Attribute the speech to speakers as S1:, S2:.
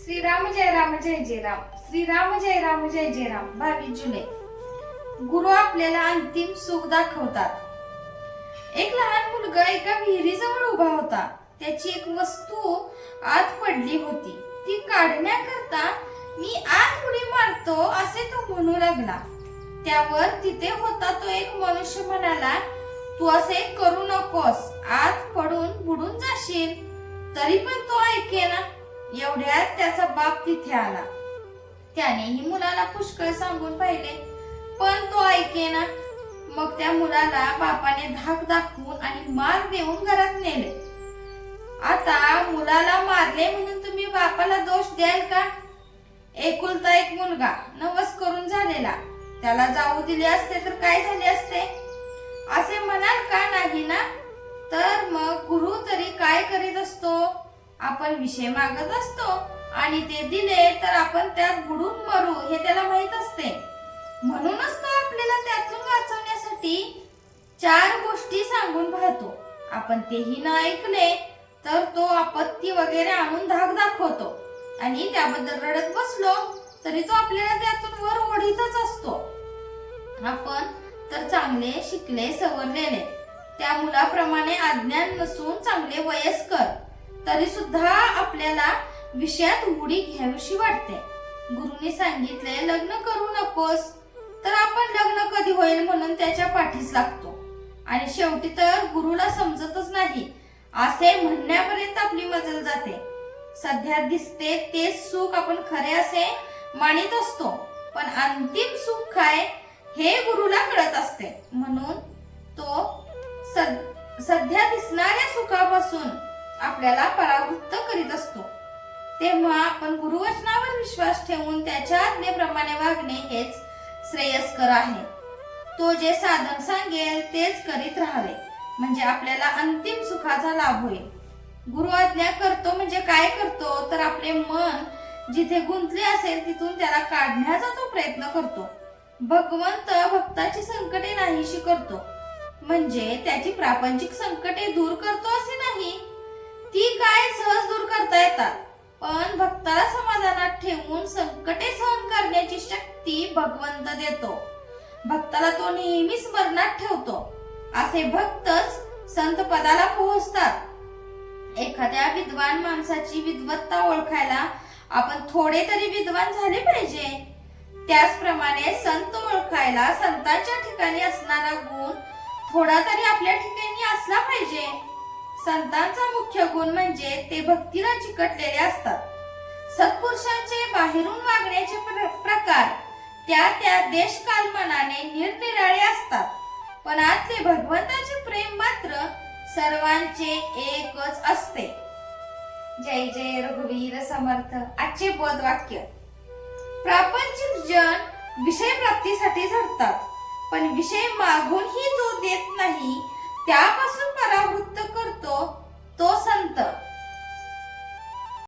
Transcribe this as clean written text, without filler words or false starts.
S1: श्रीराम जय राम जय जय राम. श्रीराम जय राम जय जय राम. 22 जुलै. गुरु आपल्याला अंतिम सुख दाखवतात. एक लहान मुलगा एका विहिरीजवळ उभा होता. त्याची एक वस्तू आत पडली होती. ती काढण्याकरता मी आत उडी मारतो असे तो म्हणू लागला. त्यावर तिथे होता तो एक मनुष्य म्हणाला, तू असे करू नकोस, आत पडून बुडून जाशील. तरी पण तो ऐकेना. एवढ्यात त्याचा बाप तिथे आला. त्यानेही मुलाला पुष्कळ सांगून पाहिले, पण तो ऐकेना. मग त्या मुलाला बापाने धाक दाखवून आणि मार देऊन घरात नेले. आता मुलाला मारले म्हणून तुम्ही बापाला दोष द्याल का? एकुलता एक मुलगा, नवस करून झालेला, त्याला जाऊ दिले असते तर काय झाले असते असे म्हणाल का? नाही ना. तर मग गुरु तरी काय करीत असतो? आपण विषय मागत असतो आणि ते दिले तर आपण त्यात बुडून मरू हे त्याला माहित असते. म्हणूनच तो आपल्याला त्यातून वाचवण्यासाठी 4 गोष्टी सांगून पाहतो. आपण तेही न ऐकले तर तो आपत्ती वगैरे आणून धाक दाखवतो आणि त्याबद्दल रडत बसलो तरी तो आपल्याला त्यातून वर ओढीतच असतो. आपण तर चांगले शिकले सवरलेले, त्या मुलाप्रमाणे अज्ञान नसून चांगले वयस्कर, तरी सुद्धा आपल्याला विषयात उडी घ्यावीशी वाटते. गुरुने सांगितले लग्न करू नकोस, तर आपण लग्न कधी होईल म्हणून त्याच्या पाठीस लागतो आणि शेवटी तर गुरुला समजतच नाही असे म्हणण्यापर्यंत आपली मजल जाते. सध्या दिसते तेच सुख आपण खरे असे मानित असतो, पण अंतिम सुख काय हे गुरुला कळत असते. म्हणून तो सध्या दिसणाऱ्या सुखापासून आपल्याला परावृत्त करीत असतो. तेव्हा आपण गुरुवचनावर विश्वास ठेवून त्याच्या आज्ञेप्रमाणे वागणे हेच श्रेयस्कर आहे. तो जे साधन सांगेल तेच करीत राहावे, म्हणजे आपल्याला अंतिम सुखाचा लाभ होईल. गुरु आज्ञा करतो म्हणजे काय करतो तर आपले मन जिथे गुंतले असेल तिथून त्याला काढण्याचा तो प्रयत्न करतो. भगवंत भक्ताची संकटे नाहीशी करतो, म्हणजे त्याची प्रापंचिक संकटे दूर करतो असे नाही. ती काय सहज दूर करता येतात, पण भक्ताला समाधानात ठेवून संकटे सहन करण्याची शक्ती भगवंत देतो. भक्ताला तो नेहमी स्मरणात ठेवतो. असे भक्तच संत पदाला पोहोचतात. एखाद्या विद्वान माणसाची विद्वत्ता ओळखायला आपण थोडे तरी विद्वान झाले पाहिजे. त्याचप्रमाणे संत ओळखायला संतांच्या ठिकाणी असणारा गुण थोडा तरी आपल्या ठिकाणी असला पाहिजे. संतांचा मुख्य गुण म्हणजे ते भक्तीला चिकटलेले असतात. सत्पुरुषांचे बाहेरून वागण्याचे प्रकार त्या देश कालमानाने निरनिराळे असतात, पण आतले भगवंताचे प्रेम मात्र सर्वांचे एकच असते. जय जय रघुवीर समर्थ. आजचे बोधवाक्य. प्रापंचिक जन विषय प्राप्तीसाठी झटतात, पण विषय मागूनही जो देत नाही त्यापासून परावृत्त करतो तो संत.